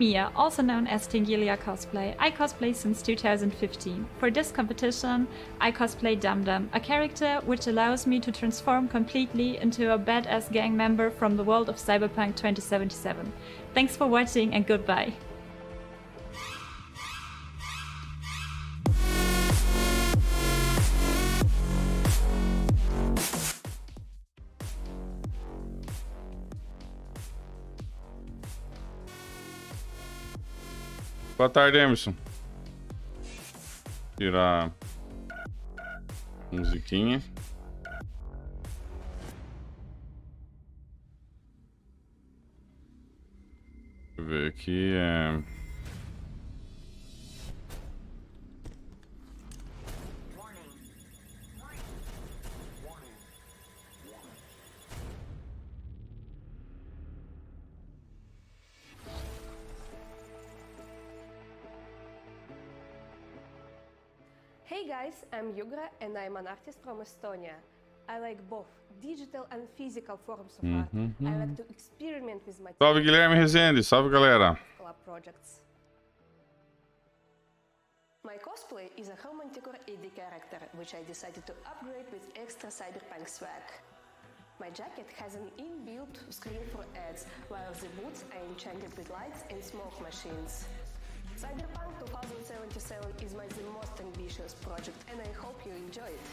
Mia, also known as Tingilia Cosplay. I cosplay since 2015. For this competition, I cosplay Dum Dum, a character which allows me to transform completely into a badass gang member from the world of Cyberpunk 2077. Thanks for watching and goodbye. Boa tarde, Emerson. Tirar musiquinha. Deixa eu ver aqui. Hey guys, I'm Yugra and I'm an artist from Estonia. I like both digital and physical forms of art. I like to experiment with my Salve, Guilherme Rezende. Salve, galera. projects. My cosplay is a Romanticor AD character, which I decided to upgrade with extra Cyberpunk swag. My jacket has an inbuilt screen for ads, while the boots are enchanted with lights and smoke machines. Cyberpunk 2077 is my most ambitious project, and I hope you enjoy it.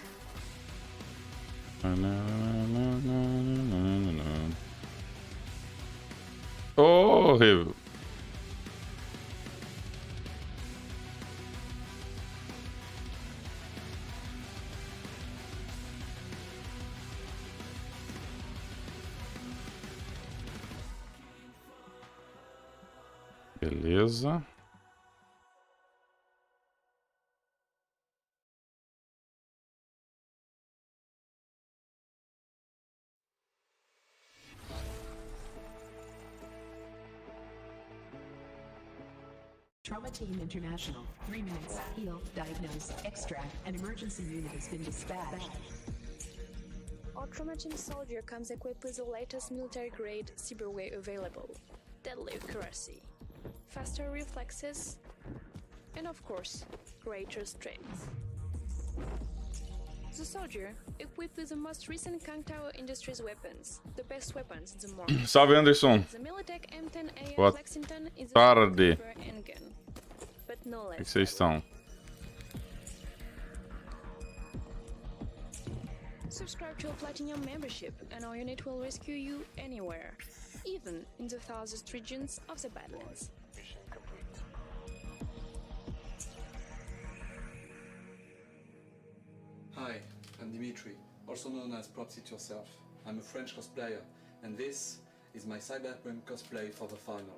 Oh, Revo. Beleza. Trauma Team International. 3 minutes. Heal, diagnose, extract. An emergency unit has been dispatched. Our Trauma Team soldier comes equipped with the latest military-grade cyberway available. Deadly accuracy, faster reflexes, and of course, greater strength. The soldier, equipped with the most recent Kang Tower Industries weapons, the best weapons in the market. Salve, Anderson. The Militech M10A Boa Lexington is tarde. handgun, but no Como é que less. vocês estão? Subscribe to a Platinum membership and our unit will rescue you anywhere, even in the farthest regions of the Badlands. Hi, I'm Dimitri, also known as Props It Yourself. I'm a French cosplayer, and this is my Cyberpunk cosplay for the final.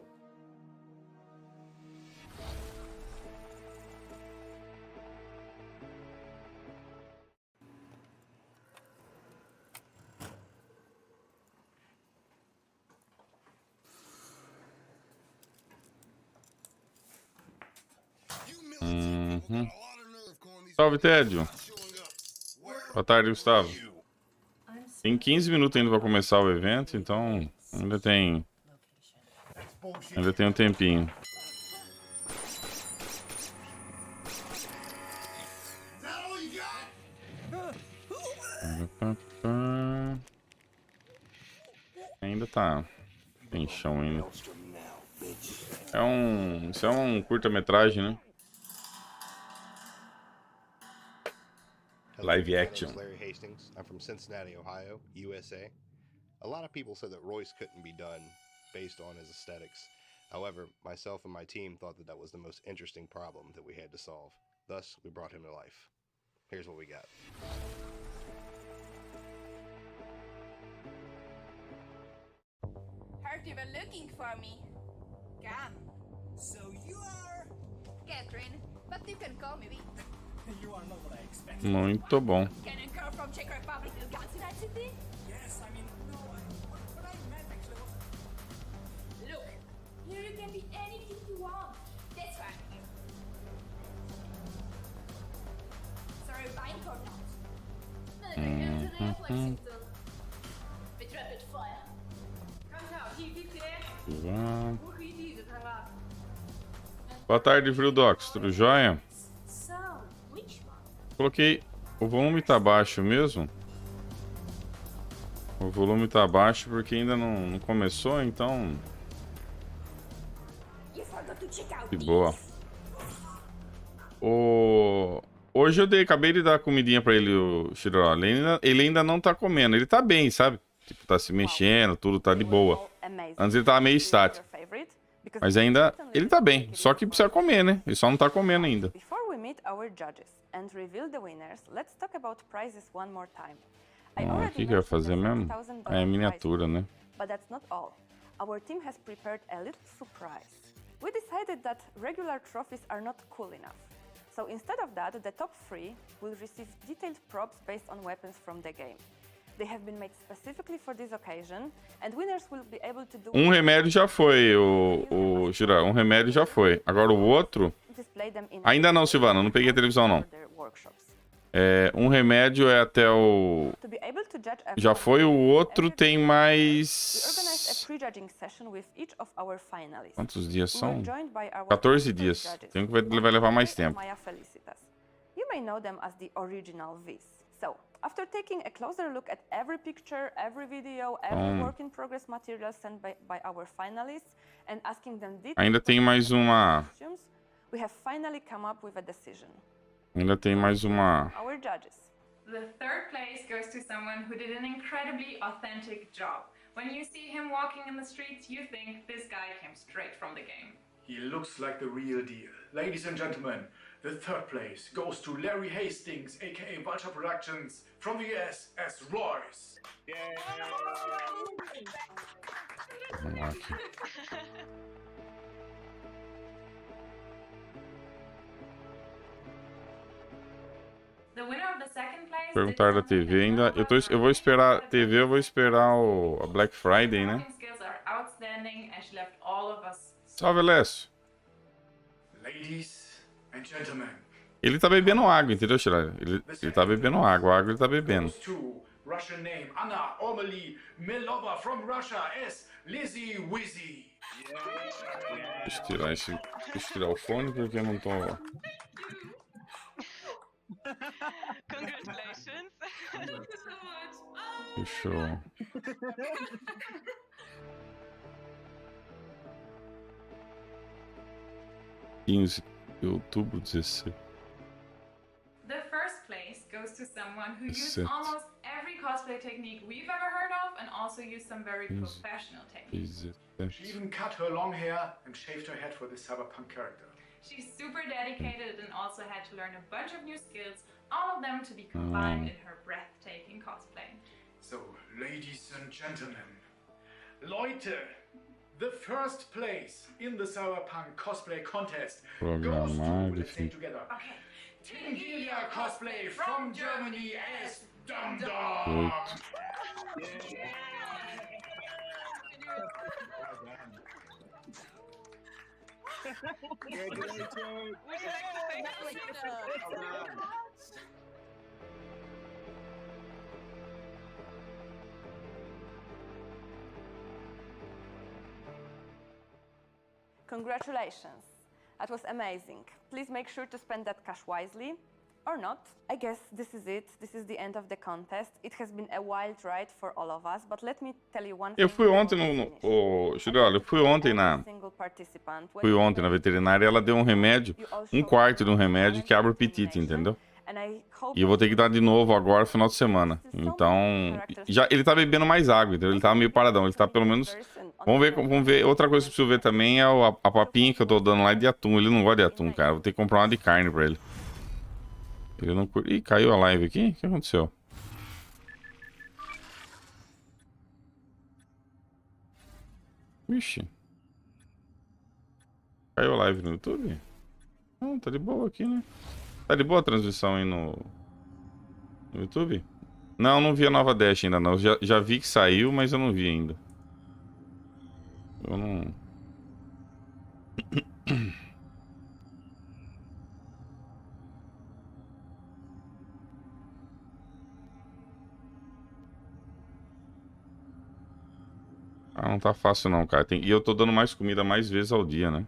Salve, Tédio. Boa tarde, Gustavo. Tem 15 minutos ainda para começar o evento, então ainda tem um tempinho. Ainda tá. Tem chão ainda. Isso é um curta-metragem, né? Live action. Larry Hastings. I'm from Cincinnati, Ohio, USA. A lot of people said that Royce couldn't be done based on his aesthetics. However, myself and my team thought that was the most interesting problem that we had to solve. Thus, we brought him to life. Here's what we got. Heard you were looking for me. Come. So you are... Catherine, but you can call me V. You are not what I expected. Muito bom. Can a girl from Czech Republic do guns in that city? Yes, I mean, no, what I meant actually was... Look, here you can be anything you want. That's right. Sorry, buying or not? Welcome to the Lexington. With rapid fire. Come now, he did there. Hoe giet hij het eraan? Boa tarde, Vrildox. Tudo jóia? Coloquei... O volume tá baixo mesmo. O volume tá baixo porque ainda não começou, então... Que boa. Hoje eu acabei de dar comidinha pra ele, o Shiro. Ele ainda não tá comendo. Ele tá bem, sabe? Tipo, tá se mexendo, tudo tá de boa. Antes ele tava meio estático. Mas ainda ele tá bem. Só que precisa comer, né? Ele só não tá comendo ainda. O que eu ia fazer mesmo? É miniatura, né? Our team has prepared a little surprise. We decided that regular trophies are not cool enough. So instead of that, the top 3 will receive detailed props based on weapons from the game. They have been made specifically for this occasion, and winners will be able to do... Um remédio já foi, o Shiro. Um remédio já foi. Agora o outro... Ainda não, Silvana. Não peguei a televisão, não. Um remédio é até o... Já foi, o outro tem mais... Quantos dias são? 14 dias. Tem que vai levar mais tempo. After taking a closer look at every picture, every video, every work in progress material sent by our finalists and asking them ainda tem mais uma... we have finally come up with a decision. Ainda tem mais uma... Our judges. The third place goes to someone who did an incredibly authentic job. When you see him walking in the streets, you think this guy came straight from the game. He looks like the real deal. Ladies and gentlemen, the third place goes to Larry Hastings, aka Vulture Productions, from the US as Royce. Vamos lá aqui. Perguntar da TV ainda. Eu vou esperar a TV, eu vou esperar a Black Friday, né? Salve, Lécio. Ele tá bebendo água, entendeu, Shira? Ele tá bebendo água, a água ele tá bebendo. Russian name Anna Ormely Milova from Russia as Lizzy Wizzy. Deixa eu tirar o fone porque eu não tô... Congratulations. Thank you so much. Fechou. de outubro 16. The first place goes to someone who used almost every cosplay technique we've ever heard of and also used some very professional techniques. She even cut her long hair and shaved her head for this Cyberpunk character. She's super dedicated and also had to learn a bunch of new skills, all of them to be combined in her breathtaking cosplay. So, ladies and gentlemen, Leute, the first place in the Cyberpunk cosplay contest goes to, let's say together, Tingilia Cosplay from Germany as Dum Dum. Congratulations. That was amazing. Please make sure to spend that cash wisely. Or not. I guess this is it. This is the end of the contest. It has been a wild ride for all of us, but let me tell you one thing. Eu fui ontem na veterinária e ela deu um remédio, um quarto de um remédio que abre o apetite, entendeu? E eu vou ter que dar de novo agora no final de semana. Então, ele tá bebendo mais água, entendeu? Ele tá meio paradão, ele tá pelo menos... Vamos ver. Outra coisa que eu preciso ver também é a papinha que eu tô dando lá de atum. Ele não gosta de atum, cara. Vou ter que comprar uma de carne pra ele. Ele não... Ih, caiu a live aqui? O que aconteceu? Vixe. Caiu a live no YouTube? Não, tá de boa aqui, né? Tá de boa a transmissão aí no YouTube? Não vi a nova Dash ainda não. Já vi que saiu, mas eu não vi ainda. Eu não... Ah, não tá fácil não, cara. E eu tô dando mais comida mais vezes ao dia, né?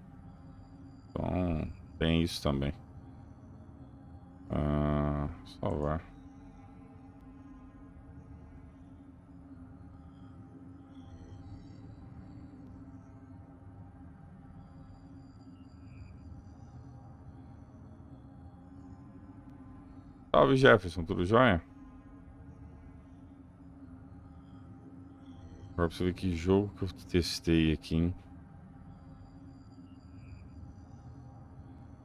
Então, tem isso também. Salvar. Salve, Jefferson, tudo jóia? Agora pra você ver que jogo que eu testei aqui, hein?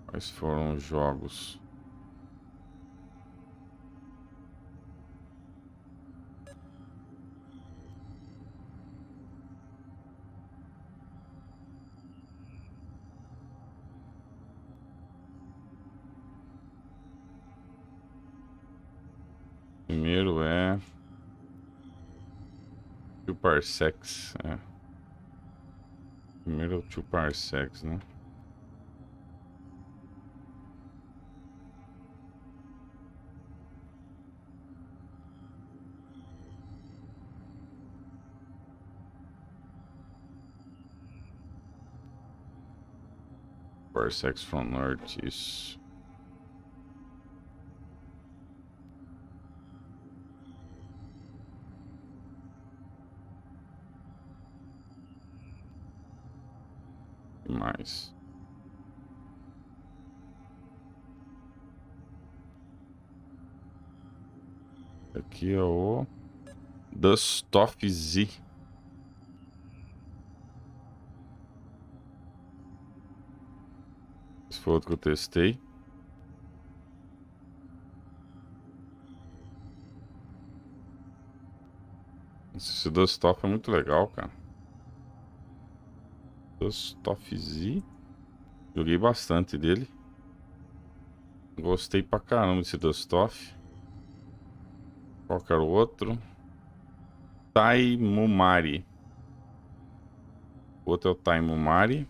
Quais foram os jogos? Primeiro é... Two Parsecs, é. Primeiro é o Two Parsecs, né? Parsecs from North, isso. O que mais? Aqui é o Dust-Off Z. Esse foi outro que eu testei. Esse Dust-Off é muito legal, cara. Dust-Off Z. Joguei bastante dele. Gostei pra caramba desse Dust-Off. Qual que era o outro? Taimumari. O outro é o Taimumari.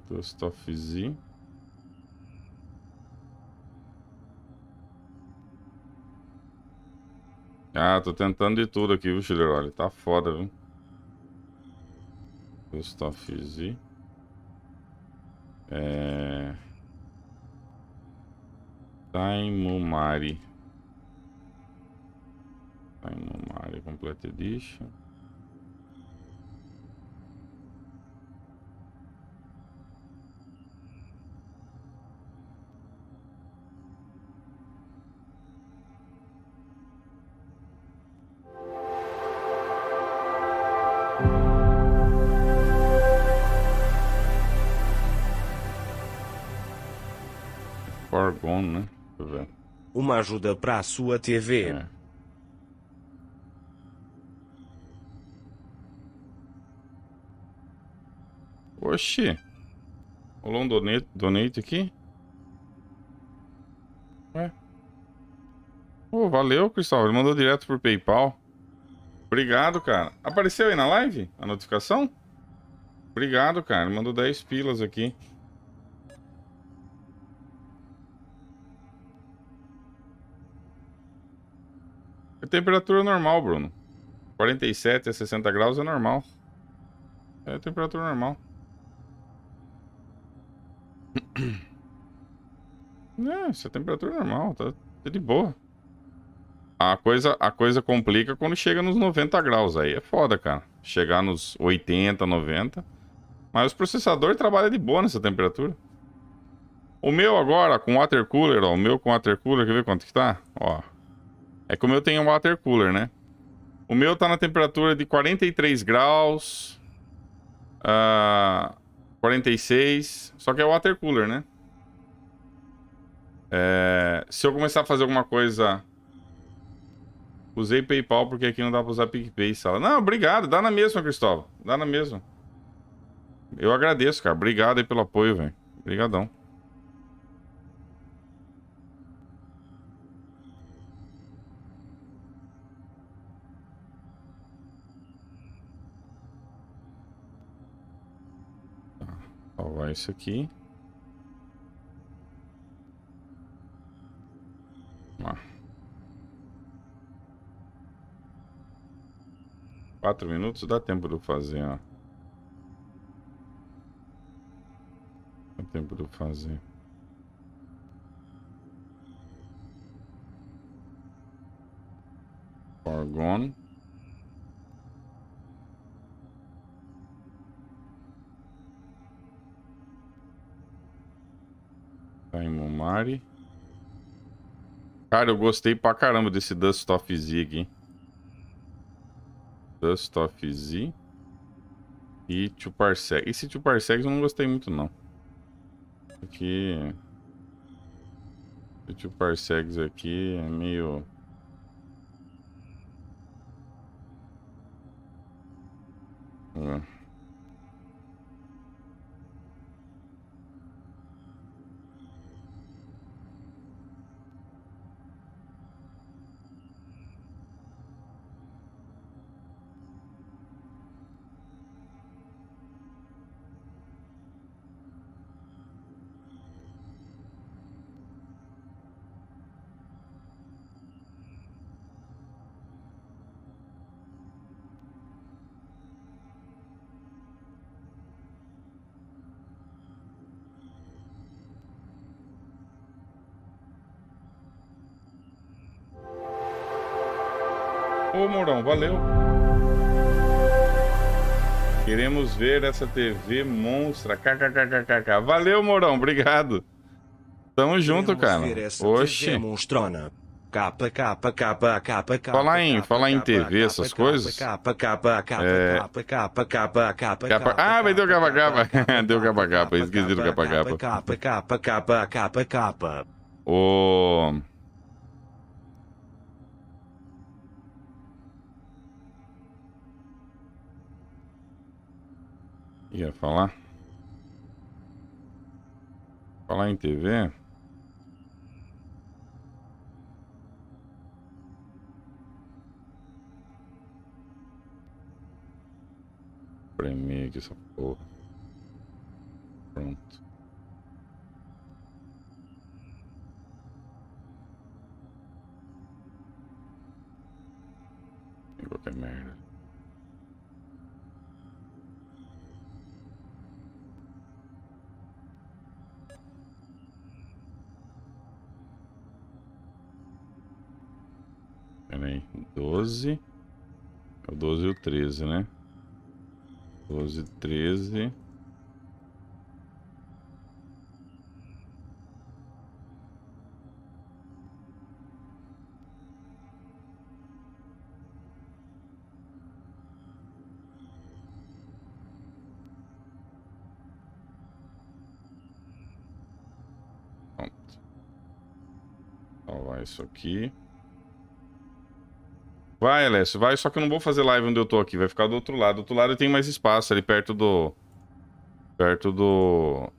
Dust-Off Z. Ah, tô tentando de tudo aqui, viu, Chileiro? Olha, tá foda, viu? Dust-Off Z. Taimumari. Taimumari Complete Edition. Forgone, né? Deixa eu ver. Uma ajuda para a sua TV. Oxi. Rolou um donate aqui? Ué? Pô, valeu, Cristóvão. Ele mandou direto por PayPal. Obrigado, cara. Apareceu aí na live a notificação? Obrigado, cara. Ele mandou 10 pilas aqui. É temperatura normal, Bruno. 47 a 60 graus é normal. É temperatura normal. Isso é temperatura normal, tá de boa. A coisa complica quando chega nos 90 graus. Aí é foda, cara. Chegar nos 80, 90. Mas os processadores trabalham de boa nessa temperatura. O meu agora, com water cooler, ó. O meu com water cooler, quer ver quanto que tá? Ó. É que o meu tem um water cooler, né? O meu tá na temperatura de 43 graus. 46. Só que é water cooler, né? Se eu começar a fazer alguma coisa... Usei PayPal porque aqui não dá pra usar PicPay, sala. Não, obrigado. Dá na mesma, Cristóvão. Dá na mesma. Eu agradeço, cara. Obrigado aí pelo apoio, velho. Obrigadão. Salvar isso aqui. 4 minutos dá tempo de eu fazer, ó. Dá tempo de eu fazer. Forgone. Taimomari. Cara, eu gostei pra caramba desse Dust of Z aqui. Dust of Z. E Two Parsecs. Esse Two Parsecs eu não gostei muito, não. Aqui... O Two Parsecs aqui é meio... Ô, Mourão, valeu. Queremos ver essa TV monstra. KKKKK. Valeu, Mourão, obrigado. Tamo junto, cara. Oxi. Falar em TV, essas coisas. Ah, mas deu capa. Deu capa. Esqueci do capa. Ô... Ia falar? Falar em TV? Premei aqui essa porra. Pronto. Tem qualquer merda. Pera aí, 12. É o 12 e o 13, né? 12 e 13. Pronto. Salvar isso aqui. Vai, Alessio, vai, só que eu não vou fazer live onde eu tô aqui, vai ficar do outro lado. Do outro lado tem mais espaço, ali perto do... Perto do...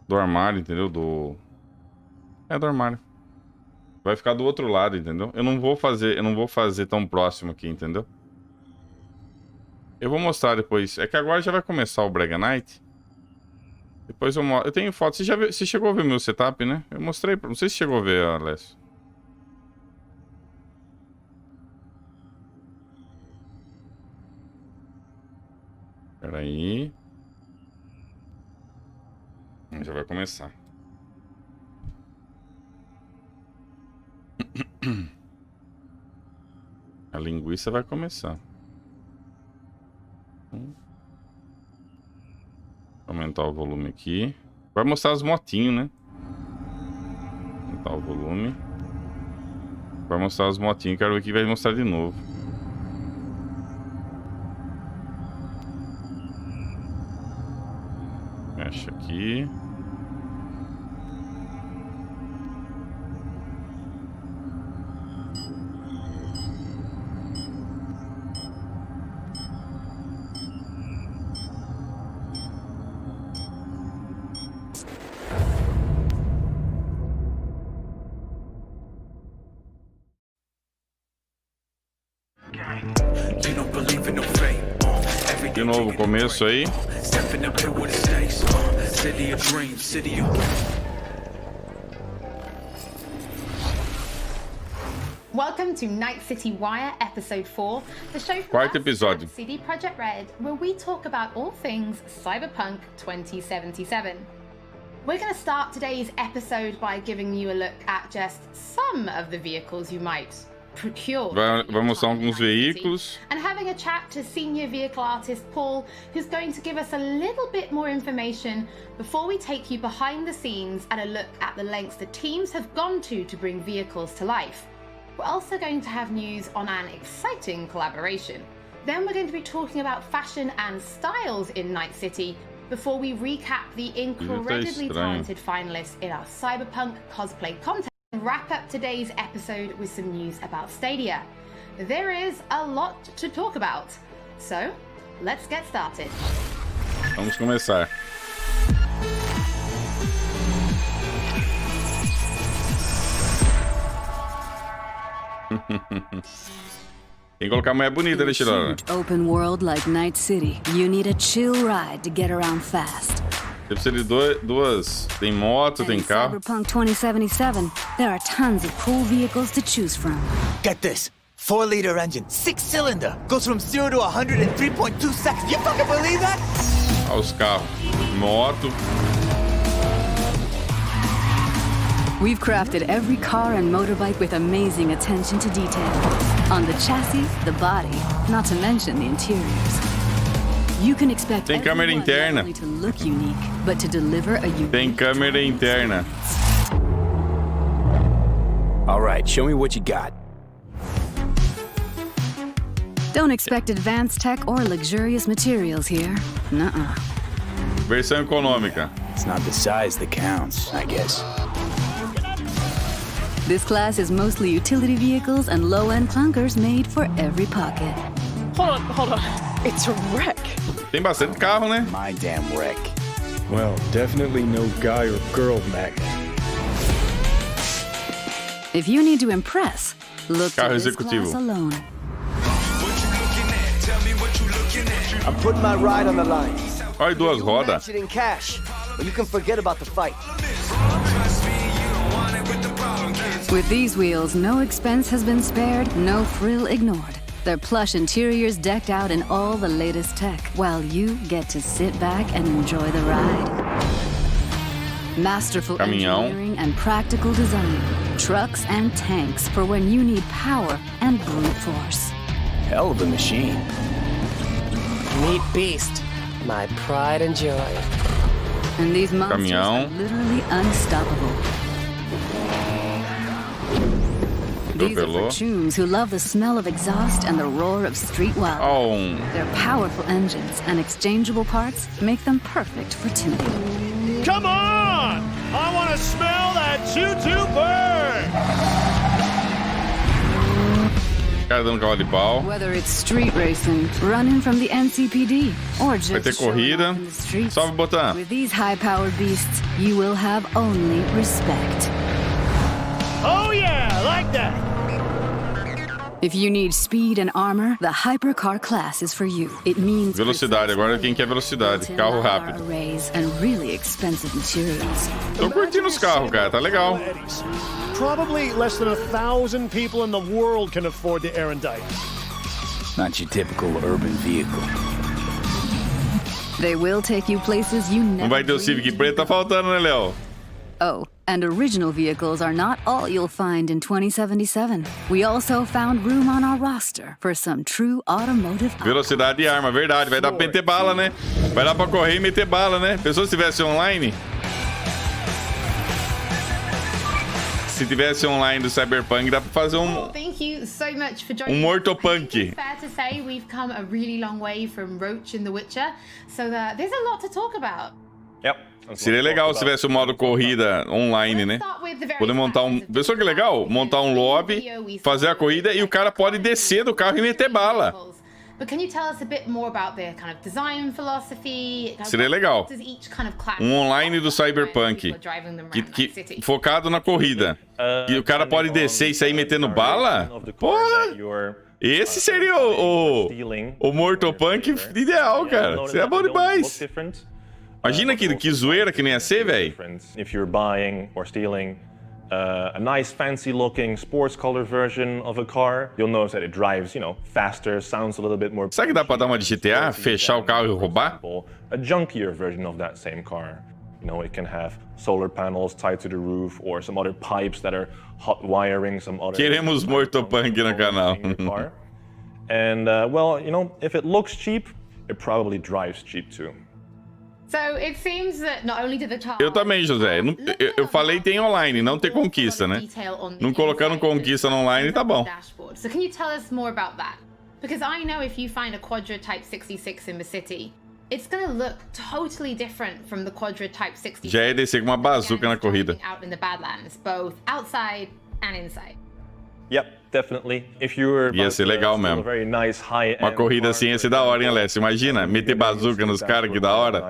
Do armário, entendeu? Do... É, do armário. Vai ficar do outro lado, entendeu? Eu não vou fazer tão próximo aqui, entendeu? Eu vou mostrar depois. É que agora já vai começar o Brega Night. Depois eu mostro. Eu tenho foto. Você chegou a ver meu setup, né? Eu mostrei. Não sei se chegou a ver, Alessio. Espera aí. Já vai começar. A linguiça vai começar. Vou aumentar o volume aqui. Vai mostrar as motinhos, né? Aumentar o volume. Vai mostrar as motinhos. Quero ver que vai mostrar de novo. Mexe aqui. De novo o começo aí. Welcome to Night City Wire, Episode 4, the show from Quarto episódio. CD Projekt Red, where we talk about all things Cyberpunk 2077. We're going to start today's episode by giving you a look at just some of the vehicles you might procure. Vai mostrar alguns veículos. And having a chat to senior vehicle artist Paul, who's going to give us a little bit more information before we take you behind the scenes and a look at the lengths the teams have gone to bring vehicles to life. We're also going to have news on an exciting collaboration. Then we're going to be talking about fashion and styles in Night City before we recap the incredibly talented finalists in our Cyberpunk cosplay contest and wrap up today's episode with some news about Stadia. There is a lot to talk about, so let's get started. Vamos começar. Tem que colocar a mulher bonita, né, Chirona? Open world like Night City. You need a chill ride to get around fast. Você precisa de duas. Tem moto, tem carro. Cyberpunk 2077. There are tons of cool vehicles to choose from. Get this. 4-liter engine, 6-cylinder. Goes from 0 to 100 in 3.2 seconds. You fucking believe that? Olha os carros. Moto. We've crafted every car and motorbike with amazing attention to detail. On the chassis, the body, not to mention the interiors. You can expect Tem câmera interna. not only to look unique, but to deliver a unique. Tem câmera interna. All right, show me what you got. Don't expect advanced tech or luxurious materials here. Nuh-uh. Versão econômica. It's not the size that counts, I guess. This class is mostly utility vehicles and low-end clunkers made for every pocket. Hold on. It's a wreck. Tem bastante carro, né? My damn wreck. Well, definitely no guy or girl mech. If you need to impress, look Carro to this executivo. class alone. I'm putting my ride on the line. Olha, duas rodas. It in cash, but you can forget about the fight. With these wheels, no expense has been spared, no frill ignored. Their plush interiors decked out in all the latest tech, while you get to sit back and enjoy the ride. Masterful Caminhão. engineering and practical design. Trucks and tanks for when you need power and brute force. Hell of a machine. Meat beast, my pride and joy. And these monsters Caminhão. are literally unstoppable. These are for chooms who love the smell of exhaust and the roar of street wild. Oh. Their powerful engines and exchangeable parts make them perfect for tuning. Come on! I want to smell that choo-choo burn! Cara dando cavalo de pau. Whether it's street racing, running from the NCPD, or Vai ter just showing corrida. off in the streets, Salve, Botan. with these high-powered beasts, you will have only respect. Oh yeah, like that! If you need speed and armor, the hypercar class is for you. It means Velocidade. Agora quem quer velocidade? Carro rápido. arrays and really expensive materials. Tô curtindo os carros, cara. Tá legal. Probably less than 1,000 people in the world can afford the Erendite. Not your typical urban vehicle. They will take you places you Não never vai ter o Civic preto, tá faltando, né, Léo? Oh, and original vehicles are not all you'll find in 2077. We also found room on our roster for some true automotive. Velocidade e arma, verdade. Vai dar pra meter bala, né? Vai dar pra correr e meter bala, né? Pensou se tivesse online? Se tivesse online do Cyberpunk, dá pra fazer Thank you so much for joining. Mortopunk. Fair to say we've come a really long way from Roach in The Witcher, so there's a lot to talk about. Yep. Seria legal se tivesse o modo corrida online, né? Poder montar um... Pessoal, que legal? Montar um lobby, fazer a corrida e o cara pode descer do carro e meter bala. But can you tell us a bit more about their kind of design philosophy? Seria legal. Does each kind of class Um online do Cyberpunk que focado na corrida. E o cara pode descer e sair metendo bala? Porra! Esse seria o Mortopunk ideal, cara. Seria bom demais. Imagina que zoeira que nem ia ser, velho. If you're buying or stealing a nice fancy-looking sports color version of a car. You'll notice that it drives, faster, sounds a little bit more. Será que dá pra dar uma de GTA, fechar o carro e roubar? A junkier version of that same car. It can have solar panels tied to the roof or some other pipes that are hot wiring some other. Queremos Mortopunk no canal. And if it looks cheap, it probably drives cheap too. So it seems that not only do the car... Eu também, José. Eu falei tem online, não tem conquista, né? Não colocando conquista no online, tá bom. So can you tell us more about that? Because I know if you find a Quadra Type 66 in the city, it's going to look totally different from the Quadra Type 66. Já é descer com uma bazuca na corrida. Out in the Badlands, both outside and inside. Yep, definitely. If you're ia ser legal mesmo. Uma corrida assim ia ser da hora, hein, Alessio? Imagina, meter bazuca nos caras, que da hora.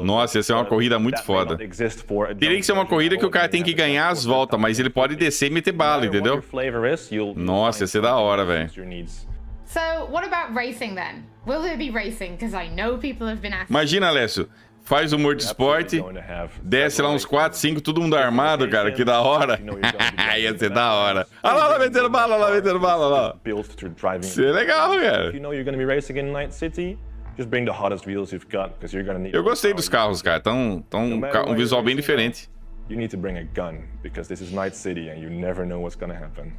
Nossa, ia ser uma corrida muito foda. Teria que ser uma corrida que o cara tem que ganhar as voltas, mas ele pode descer e meter bala, entendeu? Nossa, ia ser da hora, velho. So, what about racing then? Will there be racing? Because I know people have been asking. Imagina, Alessio. Faz o motorsport, desce lá uns 4, 5, todo mundo armado, cara, que da hora. Ia ser da hora. Olha lá, metendo bala, lá, metendo bala, lá. Isso é legal, cara. Eu gostei dos carros, cara. Tão um visual bem diferente. You need to bring a gun, because this is Night City and you never know what's gonna happen.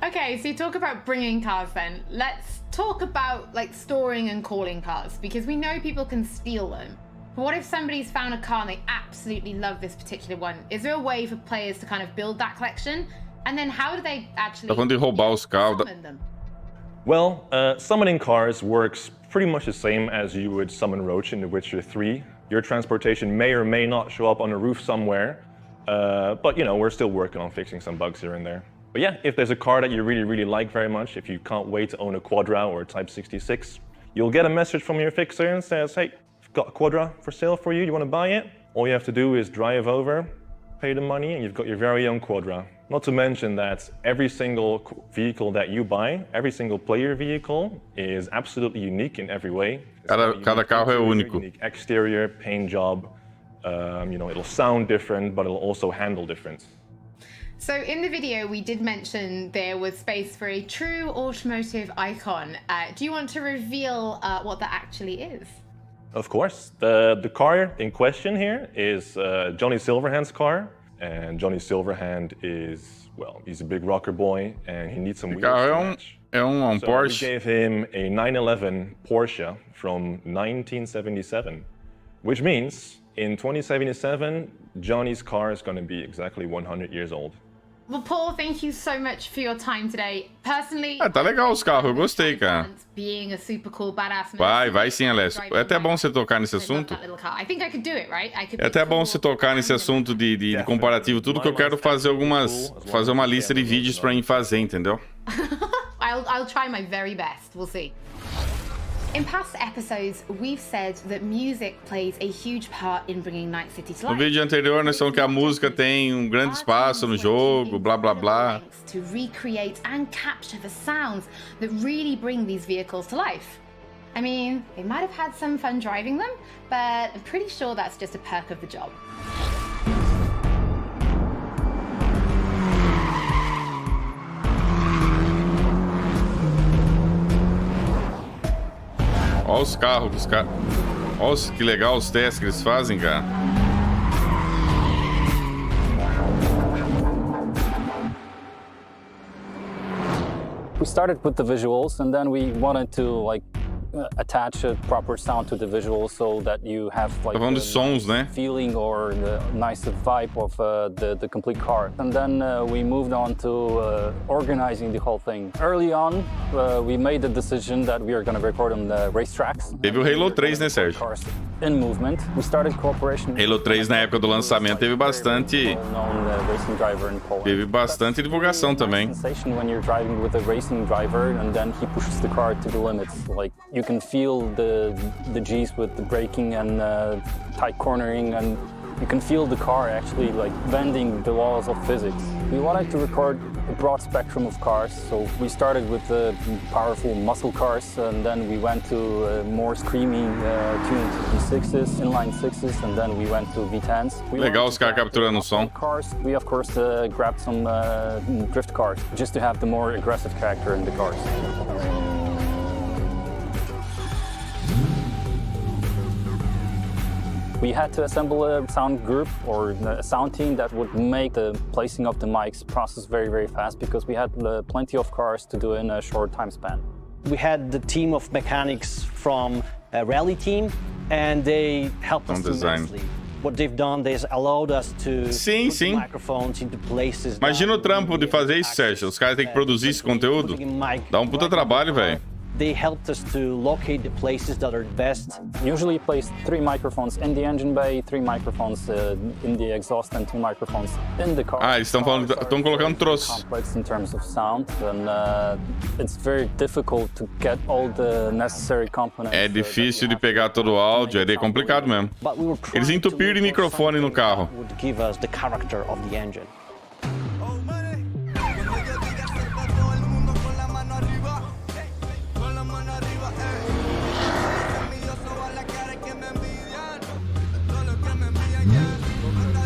Okay, so you talk about bringing cars then. Let's talk about storing and calling cars, because we know people can steal them. But what if somebody's found a car and they absolutely love this particular one? Is there a way for players to kind of build that collection? And then how do they actually summon them? Well, summoning cars works pretty much the same as you would summon Roach in The Witcher 3. Your transportation may or may not show up on a roof somewhere, but we're still working on fixing some bugs here and there. But yeah, if there's a car that you really, really like very much, if you can't wait to own a Quadra or a Type 66, you'll get a message from your fixer and says, hey, I've got a Quadra for sale for you, you want to buy it? All you have to do is drive over, pay the money, and you've got your very own Quadra. Not to mention that every single vehicle that you buy, every single player vehicle, is absolutely unique in every way. Cada carro é único. Unique exterior, paint job, it'll sound different, but it'll also handle different. So in the video, we did mention there was space for a true automotive icon. Do you want to reveal what that actually is? Of course. The car in question here is Johnny Silverhand's car. And Johnny Silverhand is, well, he's a big rocker boy and he needs some wheels to match. So Porsche. We gave him a 911 Porsche from 1977, which means in 2077, Johnny's car is going to be exactly 100 years old. Well, Paul, thank you so much for your time today. Personally, tá legal os carros, eu gostei, cara. Being a super cool badass. Vai sim, Alessio. É até bom você tocar nesse assunto. I think I could do it, right? É até bom você tocar nesse assunto de comparativo. Tudo que eu quero fazer fazer uma lista de vídeos pra mim fazer, entendeu? I'll try my very best. We'll see. In past episodes, we've said that music plays a huge part in bringing Night City to life. No vídeo anterior, nós falamos que a música tem grande espaço no jogo, blá blá blá. To recreate and capture the sounds that really bring these vehicles to life. I mean, they might have had some fun driving them, but I'm pretty sure that's just a perk of the job. Olha os carros dos caras. Olha que legal os testes que eles fazem, cara. We started with the visuals and then we wanted to attach a proper sound to the visuals so that you have the sons, né? Feeling or the nice vibe of the complete car. And then we moved on to organizing the whole thing. Early on, we made the decision that we are going to record on the racetracks. Teve o Halo 3, né, Sérgio? In movement. We started cooperation. Halo 3 na época do lançamento teve bastante divulgação também. When you're driving with a racing driver and then he pushes the car to the limits, you can feel the G's with the braking and tight cornering, and You can feel the car actually like bending the laws of physics. We wanted to record a broad spectrum of cars, so we started with the powerful muscle cars, and then we went to more screaming tuned V6s, inline 6s, and then we went to V10s. Legal os caras capturando o som. Cars. We of course grabbed some drift cars just to have the more aggressive character in the cars. We had to assemble a sound group or a sound team that would make the placing of the mics process very, very fast because we had plenty of cars to do in a short time span. We had the team of mechanics from a rally team and they helped us immensely. What they've done, they allowed us to put microphones into places. Imagina o trampo de fazer isso, Sérgio. Os caras têm que produzir esse conteúdo. Dá um puta trabalho, velho. They helped us to locate the places that are best. Usually place 3 microphones in the engine bay, 3 microphones in the exhaust, and 2 microphones in the car. Ah, eles estão colocando troço. Complex in terms of sound, and it's very difficult to get all the necessary components. É difícil de pegar todo o áudio, é complicado mesmo. Eles entupiram o microfone no carro. Would give us the character of the engine.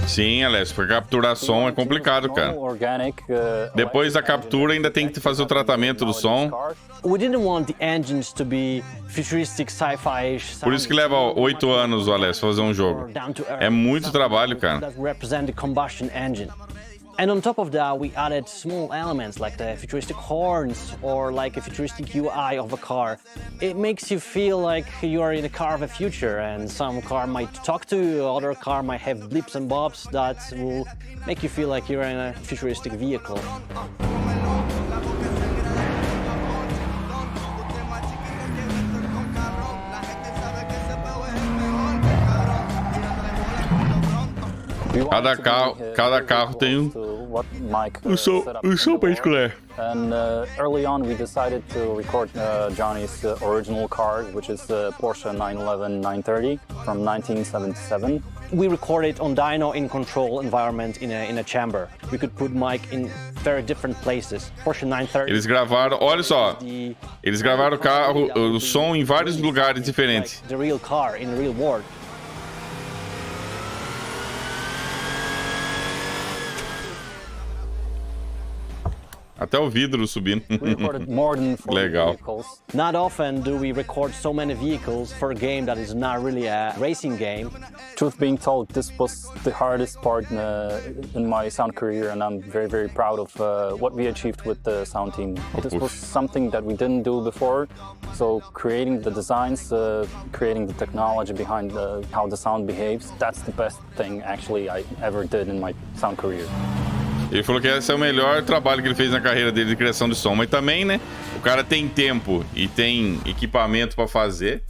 Sim, Alex, porque capturar som é complicado, cara. Depois da captura ainda tem que fazer o tratamento do som. We didn't want the engines to be futuristic sci-fi. Por isso que leva 8 anos, Alex, fazer um jogo. É muito trabalho, cara. That represent the combustion engine. And on top of that, we added small elements like the futuristic horns or like a futuristic UI of a car. It makes you feel like you are in a car of the future, and some car might talk to you, other car might have blips and bobs that will make you feel like you're in a futuristic vehicle. Cada carro tem o som particular. And early on, we decided to record Johnny's original car, which is the Porsche 911 930 from 1977. We recorded on dyno in control environment in a chamber. We could put mic in very different places. Porsche 930. Eles gravaram, olha só, eles gravaram o som em vários lugares diferentes. Like the real car in the real world. Até o vidro subindo. Legal. Not often do we record so many vehicles for a game that is not really a racing game. Truth being told, this was the hardest part in my sound career, and I'm very, very proud of what we achieved with the sound team. This was something that we didn't do before, so creating the designs, creating the technology behind how the sound behaves, that's the best thing actually I ever did in my sound career. Ele falou que esse é o melhor trabalho que ele fez na carreira dele de criação de som. Mas também, né? O cara tem tempo e tem equipamento pra fazer.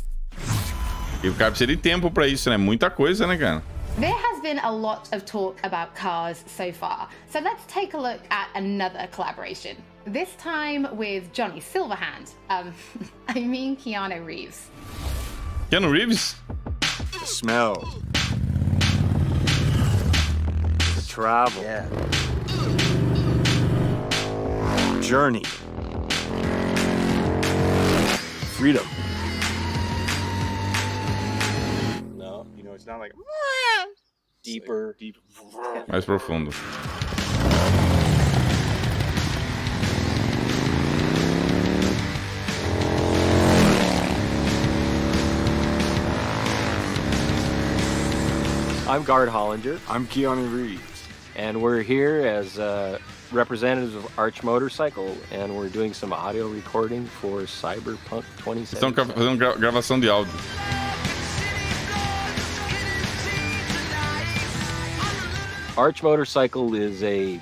E o cara precisa de tempo pra isso, né? Muita coisa, né, cara? There has been a lot of talk about cars so far. So let's take a look at another collaboration. This time with Johnny Silverhand. I mean Keanu Reeves. Keanu Reeves? The smell. The travel. Yeah. Journey. Freedom. No, you know, it's not like deeper. Mais profundo. I'm Gard Hollinger. I'm Keanu Reeves. And we're here as representatives of Arch Motorcycle, and we're doing some audio recording for Cyberpunk 2077. Estão fazendo gravação de áudio. Arch Motorcycle is a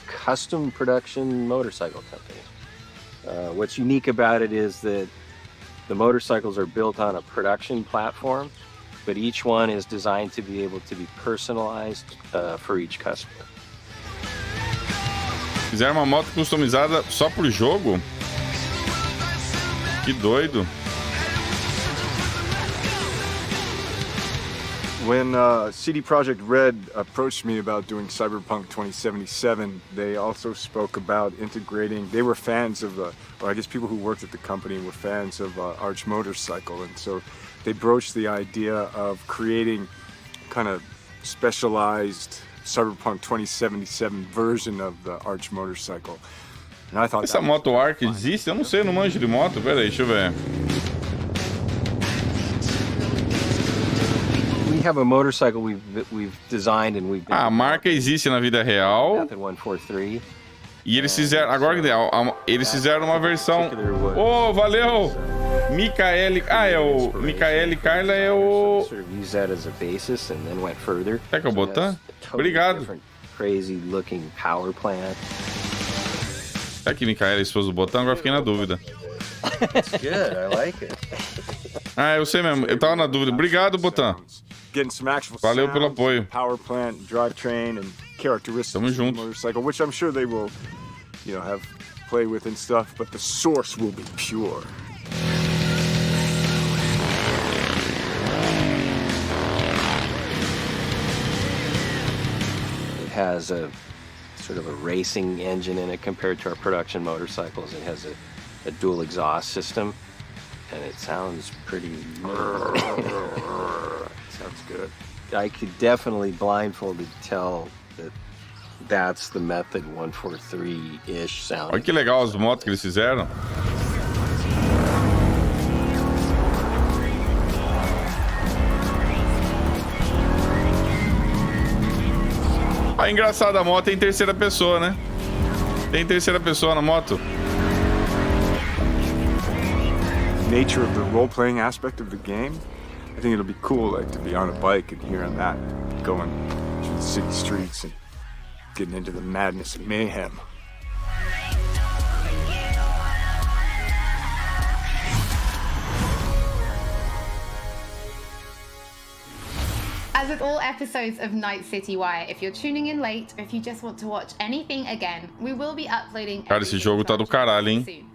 custom production motorcycle company. What's unique about it is that the motorcycles are built on a production platform, but each one is designed to be able to be personalized for each customer. Fizeram uma moto customizada só pro jogo? Que doido. When CD Projekt Red approached me about doing Cyberpunk 2077, they also spoke about integrating. They were fans of, or I guess people who worked at the company were fans of Arch Motorcycle, and so they broached the idea of creating kind of specialized Cyberpunk 2077 version of the Arch Motorcycle. And I thought essa moto Arc existe? Eu não sei, eu não manjo de moto. Pera aí, deixa eu ver. We have a motorcycle we've designed and we've. A marca existe na vida real. Method 143. E eles fizeram, agora que eles fizeram uma versão. Oh, valeu! Micaele. Ah, é o. Micaele Carla é o. Use that as a basis and then went further. Quer que eu botar? Obrigado. Crazy looking power plant. Será que Micaela é esposa do Botão? Agora fiquei na dúvida. It's good, I like it. Ah, eu sei mesmo. Eu tava na dúvida. Obrigado, Botão. Valeu pelo apoio. Power plant, drivetrain, and characteristics Tamo junto. of the motorcycle, which I'm sure they will, have play with and stuff, but the source will be pure. It has a sort of a racing engine in it compared to our production motorcycles. It has a dual exhaust system, and it sounds pretty. Sounds good. I could definitely blindfolded tell that that's the Method 143-ish sound. Olha que legal as motos que eles fizeram. Ah, engraçado, a moto é em terceira pessoa, né? Tem terceira pessoa na moto. Nature of the role-playing aspect of the game, I think it'll be cool, like, to be on a bike and hearing that, going through the city streets and getting into the madness and mayhem. As with all episodes of Night City Wire, if you're tuning in late or if you just want to watch anything again, we will be uploading. Cara, esse jogo tá do caralho, hein? Soon.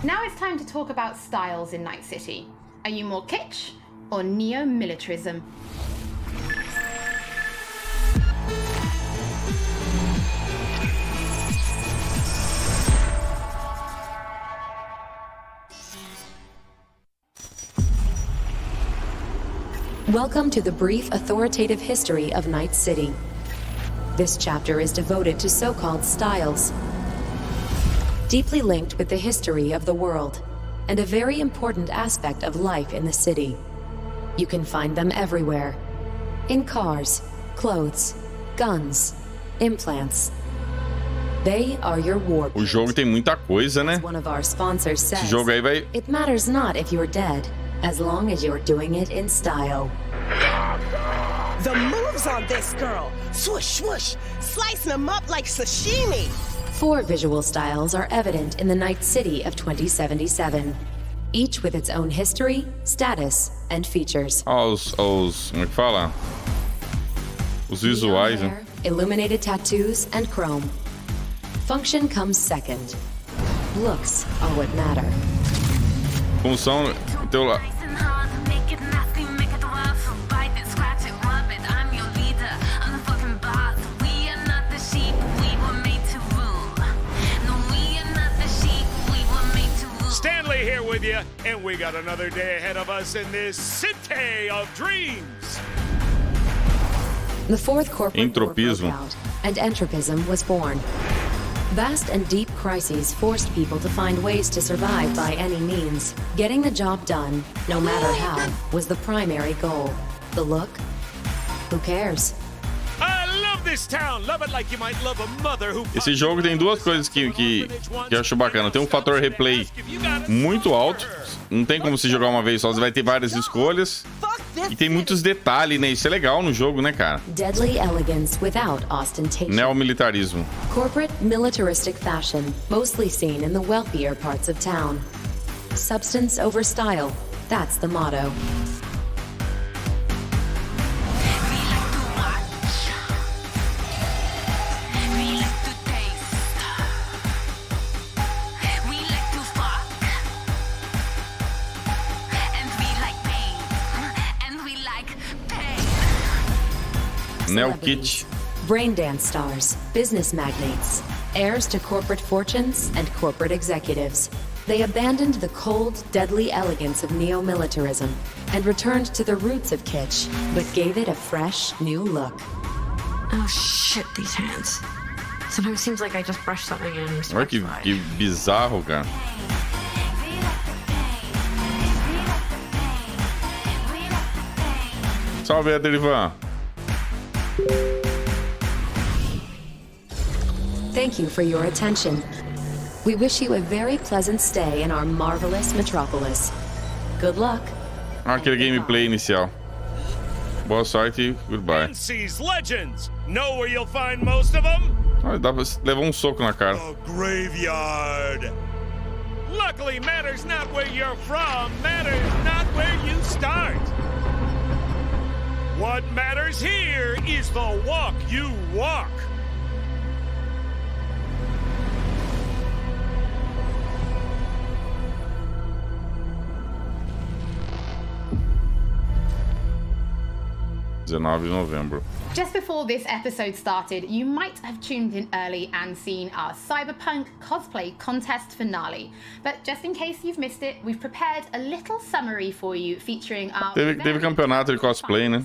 Now it's time to talk about styles in Night City. Are you more kitsch or neo-militarism? Welcome to the brief authoritative history of Night City. This chapter is devoted to so-called styles, deeply linked with the history of the world, and a very important aspect of life in the city. You can find them everywhere. In cars, clothes, guns, implants. They are your war. O jogo tem muita coisa, né? One of our sponsors says, esse jogo aí vai... It matters not if you're dead, as long as you're doing it in style. The moves on this girl. Swoosh, swoosh. Slicing them up like sashimi. 4 visual styles are evident in the Night City of 2077, each with its own history, status, and features. Como é que fala? Os visuais, né? Illuminated tattoos, and chrome. Function comes second. Looks are what matter. Função, teu lá. Stanley here with you, and we got another day ahead of us in this city of dreams. The fourth corporate war broke out, and entropism was born. Vast and deep crises forced people to find ways to survive by any means. Getting the job done, no matter how, was the primary goal. The look? Who cares? Esse jogo tem duas coisas que eu acho bacana. Tem um fator replay muito alto. Não tem como se jogar uma vez só. Você vai ter várias escolhas. E tem muitos detalhes, né? Isso é legal no jogo, né, cara? Deadly elegance without ostentation. Neomilitarismo. Corporate militaristic fashion, mostly seen in the wealthier parts of town. Substance over style. That's the motto. Neo celebrities, Kit. brain dance stars, business magnates, heirs to corporate fortunes and corporate executives. They abandoned the cold, deadly elegance of neo-militarism and returned to the roots of kitsch, but gave it a fresh, new look. Oh shit, these hands. Sometimes it seems like I just brushed something in and Olha que bizarro, cara. Salve, Derivan. Thank you for your attention. We wish you a very pleasant stay in our marvelous metropolis. Good luck. Aquele gameplay inicial. Boa sorte, goodbye. NC's legends. Know where you'll find most of them? Olha, dá pra levar um soco na cara. The graveyard. Luckily, matters not where you're from, matters not where you start. What matters here is the walk you walk. De Novembro. Just before this episode started, you might have tuned in early and seen our Cyberpunk cosplay contest finale. But just in case you've missed it, we've prepared a little summary for you featuring our Teve campeonato de cosplay, né?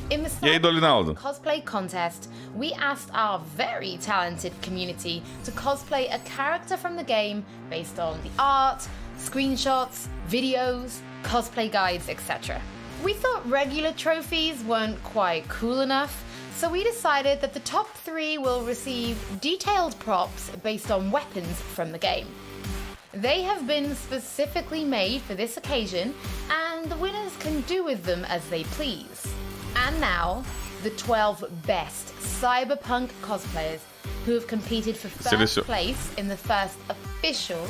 In the E aí, Dolinaldo? cosplay contest, we asked our very talented community to cosplay a character from the game based on the art, screenshots, videos, cosplay guides, etc. We thought regular trophies weren't quite cool enough, so we decided that the top 3 will receive detailed props based on weapons from the game. They have been specifically made for this occasion, and the winners can do with them as they please. And now, the 12 best Cyberpunk cosplayers who have competed for first place in the first official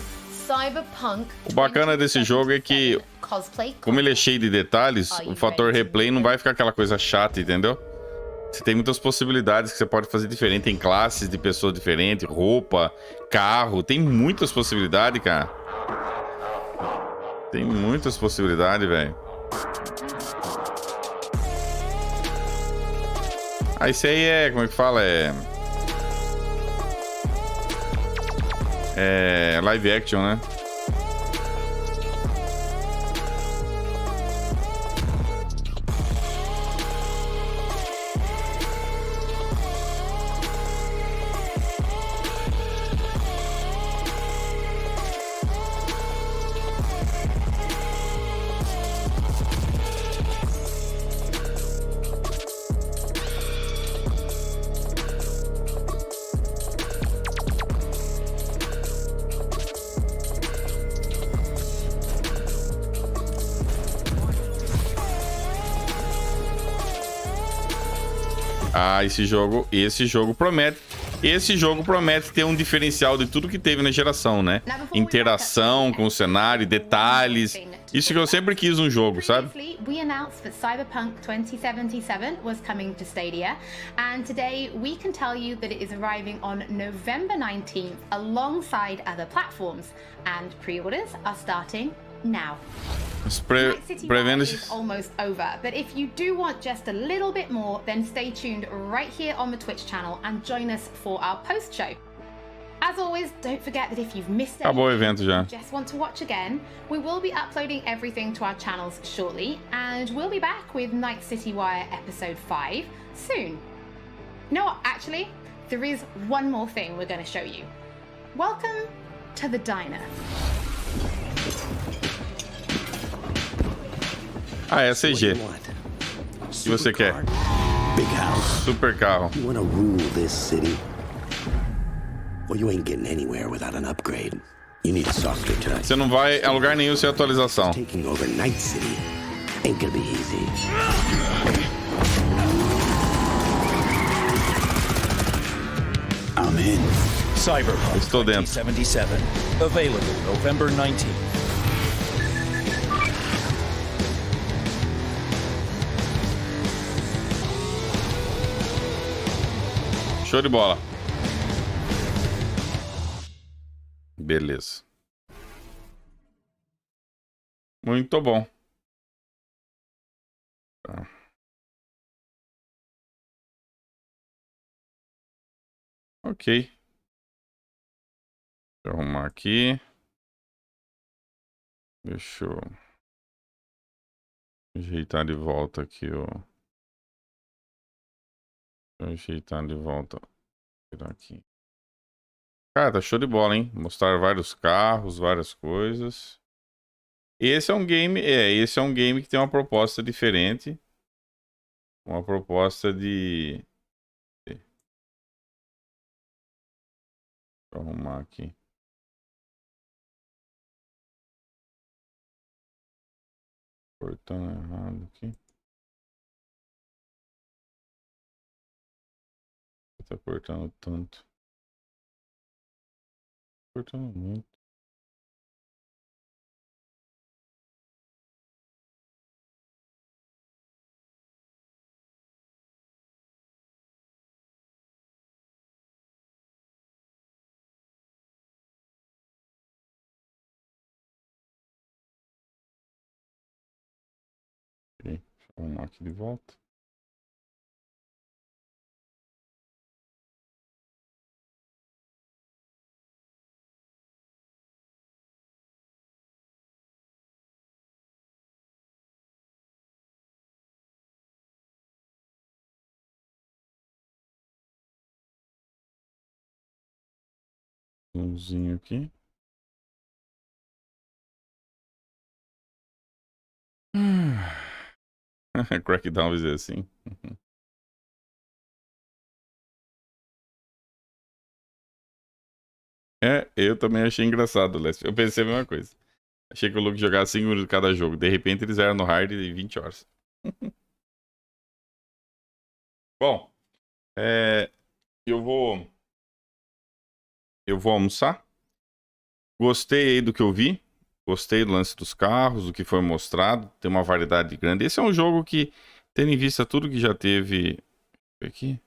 Cyberpunk. O bacana desse jogo é que, como ele é cheio de detalhes, o fator replay não vai ficar aquela coisa chata, entendeu? Você tem muitas possibilidades que você pode fazer diferente. Tem classes de pessoas diferentes, roupa, carro. Tem muitas possibilidades, cara. Tem muitas possibilidades, velho. Ah, esse aí é... Como é que fala? É live action, né? Ah, esse jogo promete. Esse jogo promete ter um diferencial de tudo que teve na geração, né? Interação com o cenário, detalhes. Isso que eu sempre quis num jogo, sabe? We announced that Cyberpunk 2077 was coming to Stadia, and today we can tell you that it is arriving on November 19th alongside other platforms, and pre-orders are starting now. Pré-vendas is almost over, but if you do want just a little bit more, then stay tuned right here on the Twitch channel and join us for our post-show. As always, don't forget that if you've missed Acabou o evento já. just want to watch again, we will be uploading everything to our channels shortly, and we'll be back with Night City Wire Episode 5 soon. No, actually, there is one more thing we're going to show you. Welcome to the diner. Ah, é CG. O que você quer? Super carro. You wanna rule this city? Well, you ain't getting anywhere without an upgrade. You need a softer touch. Você não vai a lugar nenhum sem atualização. Taking over Night City ain't gonna be easy. I'm in. Cyberpunk. Estou dentro. 2077. Available November 19th. Show de bola. Beleza. Muito bom. Tá. Ok. Deixa eu arrumar aqui. Deixa eu ajeitar de volta aqui, ó. Deixa eu ajeitar de volta. Tirar aqui. Cara, tá show de bola, hein? Mostrar vários carros, várias coisas. Esse é um game que tem uma proposta diferente. Uma proposta de... Deixa eu arrumar aqui. Cortando errado aqui. Tá cortando tanto. Cortando muito. Ok, deixa eu arrumar aqui de volta. Umzinho aqui. Crackdown vai dizer assim. É, eu também achei engraçado, Leste. Eu pensei a mesma coisa. Achei que o Luke jogava 5 minutos de cada jogo. De repente eles eram no hard de 20 horas. Bom, eu vou almoçar. Gostei aí do que eu vi. Gostei do lance dos carros, do que foi mostrado. Tem uma variedade grande. Esse é um jogo que, tendo em vista tudo que já teve... Aqui.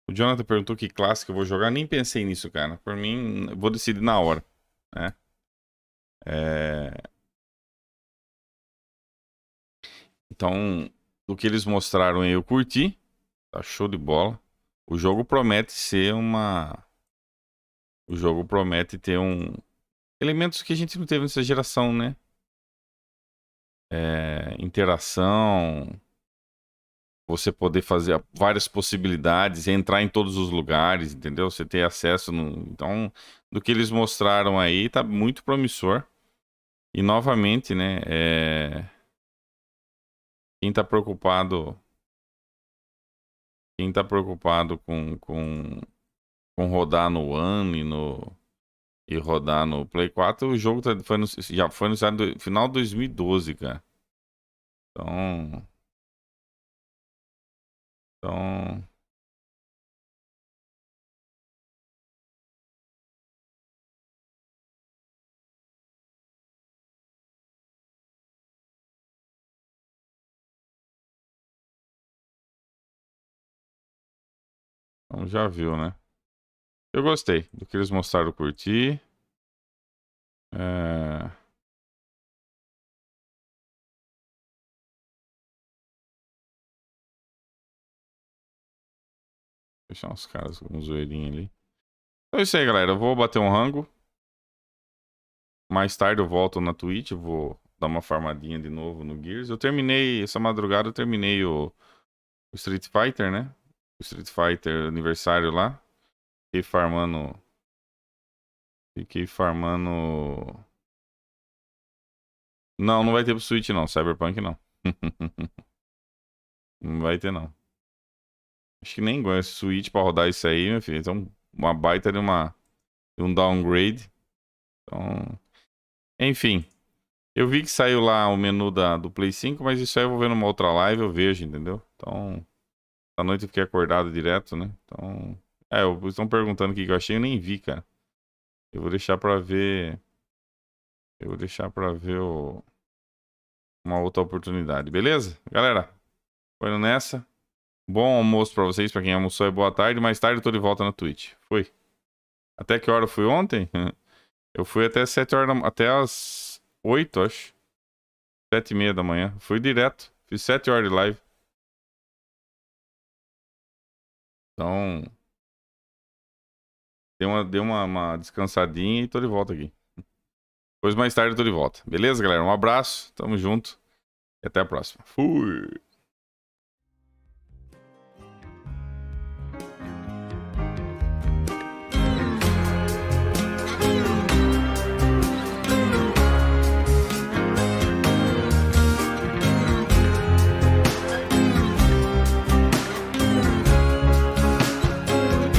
O Jonathan perguntou que classe que eu vou jogar. Nem pensei nisso, cara. Por mim, eu vou decidir na hora, né? Então, do que eles mostraram aí, eu curti. Tá show de bola. O jogo promete ser uma... O jogo promete ter elementos que a gente não teve nessa geração, né? Interação... Você poder fazer várias possibilidades, entrar em todos os lugares, entendeu? Você ter acesso Então, do que eles mostraram aí, tá muito promissor. E novamente, né? Quem tá preocupado com rodar no One e rodar no Play 4, o jogo já foi anunciado no final de 2012, cara. Então... Então já viu, né? Eu gostei do que eles mostraram, eu curti. Deixar uns caras com um zoeirinho ali. Então é isso aí, galera. Eu vou bater um rango. Mais tarde eu volto na Twitch. Eu vou dar uma farmadinha de novo no Gears. Eu terminei, essa madrugada eu terminei o Street Fighter, né? O Street Fighter aniversário lá. Fiquei farmando... Não, não vai ter pro Switch não. Cyberpunk não. Não vai ter não. Acho que nem ganha Switch pra rodar isso aí, meu filho. Então, uma baita de um downgrade. Então... Enfim. Eu vi que saiu lá o menu do Play 5, mas isso aí eu vou ver numa outra live, eu vejo, entendeu? Então, à noite eu fiquei acordado direto, né? Então, estão perguntando o que eu achei, eu nem vi, cara. Eu vou deixar pra ver... uma outra oportunidade, beleza? Galera, foi nessa. Bom almoço pra vocês, pra quem almoçou é boa tarde. Mais tarde eu tô de volta na Twitch. Fui. Até que hora eu fui ontem? Eu fui até 7 horas, até as 8, acho. 7h30 da manhã. Fui direto. Fiz 7 horas de live. Então, Dei uma descansadinha e tô de volta aqui. Depois mais tarde eu tô de volta. Beleza, galera? Um abraço, tamo junto e até a próxima. Fui!